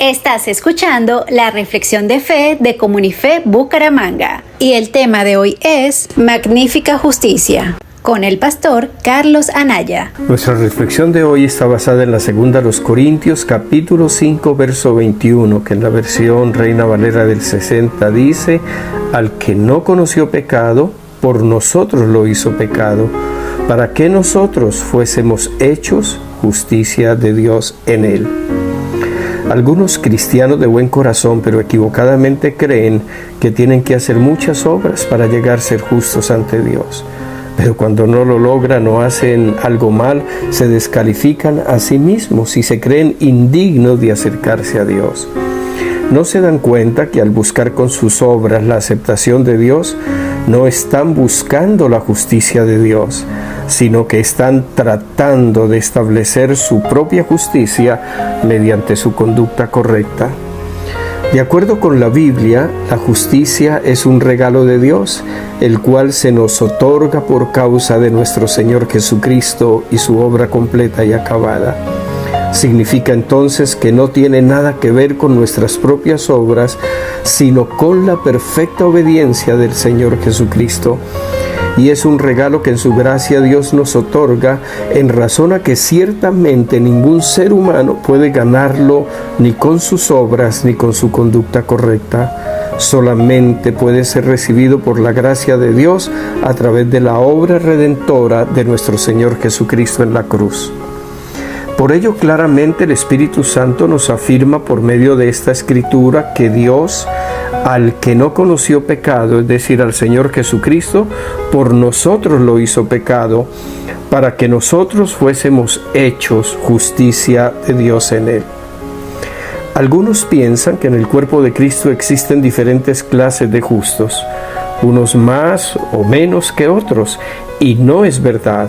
Estás escuchando la reflexión de fe de Comunife Bucaramanga y el tema de hoy es Magnífica Justicia, con el pastor Carlos Anaya. Nuestra reflexión de hoy está basada en la segunda a los Corintios, capítulo 5, verso 21, que en la versión Reina Valera del 60 dice: al que no conoció pecado, por nosotros lo hizo pecado, para que nosotros fuésemos hechos justicia de Dios en él. Algunos cristianos de buen corazón, pero equivocadamente, creen que tienen que hacer muchas obras para llegar a ser justos ante Dios. Pero cuando no lo logran o hacen algo mal, se descalifican a sí mismos y se creen indignos de acercarse a Dios. No se dan cuenta que al buscar con sus obras la aceptación de Dios, no están buscando la justicia de Dios, sino que están tratando de establecer su propia justicia mediante su conducta correcta. De acuerdo con la Biblia, la justicia es un regalo de Dios, el cual se nos otorga por causa de nuestro Señor Jesucristo y su obra completa y acabada. Significa entonces que no tiene nada que ver con nuestras propias obras, sino con la perfecta obediencia del Señor Jesucristo. Y es un regalo que en su gracia Dios nos otorga, en razón a que ciertamente ningún ser humano puede ganarlo ni con sus obras ni con su conducta correcta. Solamente puede ser recibido por la gracia de Dios a través de la obra redentora de nuestro Señor Jesucristo en la cruz. Por ello, claramente el Espíritu Santo nos afirma por medio de esta escritura que Dios, al que no conoció pecado, es decir, al Señor Jesucristo, por nosotros lo hizo pecado, para que nosotros fuésemos hechos justicia de Dios en él. Algunos piensan que en el cuerpo de Cristo existen diferentes clases de justos, unos más o menos que otros, y no es verdad.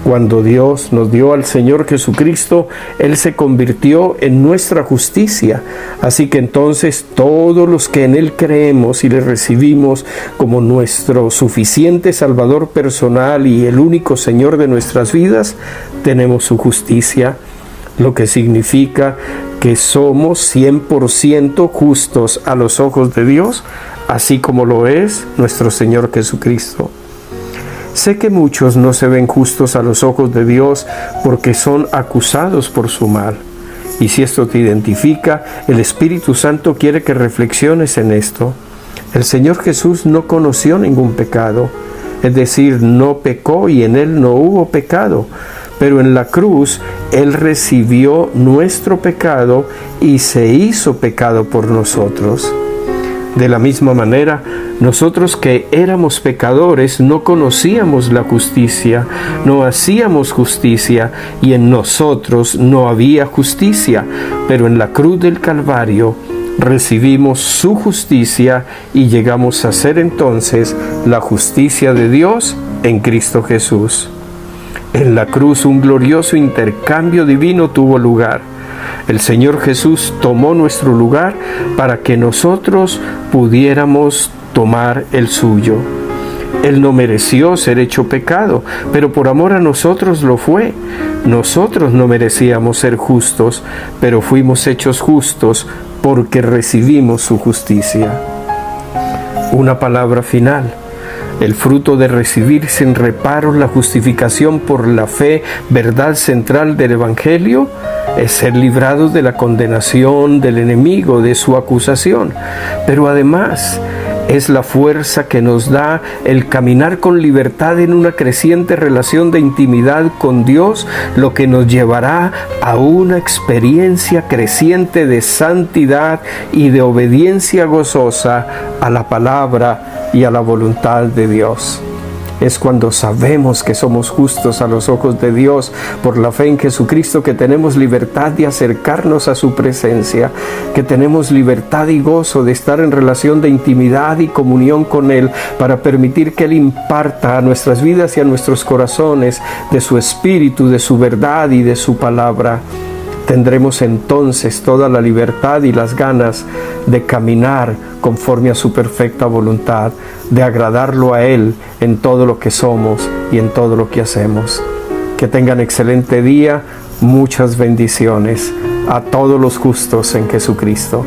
Cuando Dios nos dio al Señor Jesucristo, Él se convirtió en nuestra justicia. Así que entonces todos los que en Él creemos y le recibimos como nuestro suficiente Salvador personal y el único Señor de nuestras vidas, tenemos su justicia, lo que significa que somos 100% justos a los ojos de Dios, así como lo es nuestro Señor Jesucristo. Sé que muchos no se ven justos a los ojos de Dios porque son acusados por su mal. Y si esto te identifica, el Espíritu Santo quiere que reflexiones en esto. El Señor Jesús no conoció ningún pecado, es decir, no pecó y en Él no hubo pecado. Pero en la cruz, Él recibió nuestro pecado y se hizo pecado por nosotros. De la misma manera, nosotros que éramos pecadores no conocíamos la justicia, no hacíamos justicia y en nosotros no había justicia, pero en la cruz del Calvario recibimos su justicia y llegamos a ser entonces la justicia de Dios en Cristo Jesús. En la cruz un glorioso intercambio divino tuvo lugar. El Señor Jesús tomó nuestro lugar para que nosotros pudiéramos tomar el suyo. Él no mereció ser hecho pecado, pero por amor a nosotros lo fue. Nosotros no merecíamos ser justos, pero fuimos hechos justos porque recibimos su justicia. Una palabra final. El fruto de recibir sin reparo la justificación por la fe, verdad central del Evangelio, es ser librados de la condenación del enemigo, de su acusación. Pero además es la fuerza que nos da el caminar con libertad en una creciente relación de intimidad con Dios, lo que nos llevará a una experiencia creciente de santidad y de obediencia gozosa a la palabra y a la voluntad de Dios. Es cuando sabemos que somos justos a los ojos de Dios por la fe en Jesucristo que tenemos libertad de acercarnos a su presencia, que tenemos libertad y gozo de estar en relación de intimidad y comunión con Él para permitir que Él imparta a nuestras vidas y a nuestros corazones de su Espíritu, de su verdad y de su palabra. Tendremos entonces toda la libertad y las ganas de caminar conforme a su perfecta voluntad, de agradarlo a Él en todo lo que somos y en todo lo que hacemos. Que tengan excelente día, muchas bendiciones. a todos los justos en Jesucristo.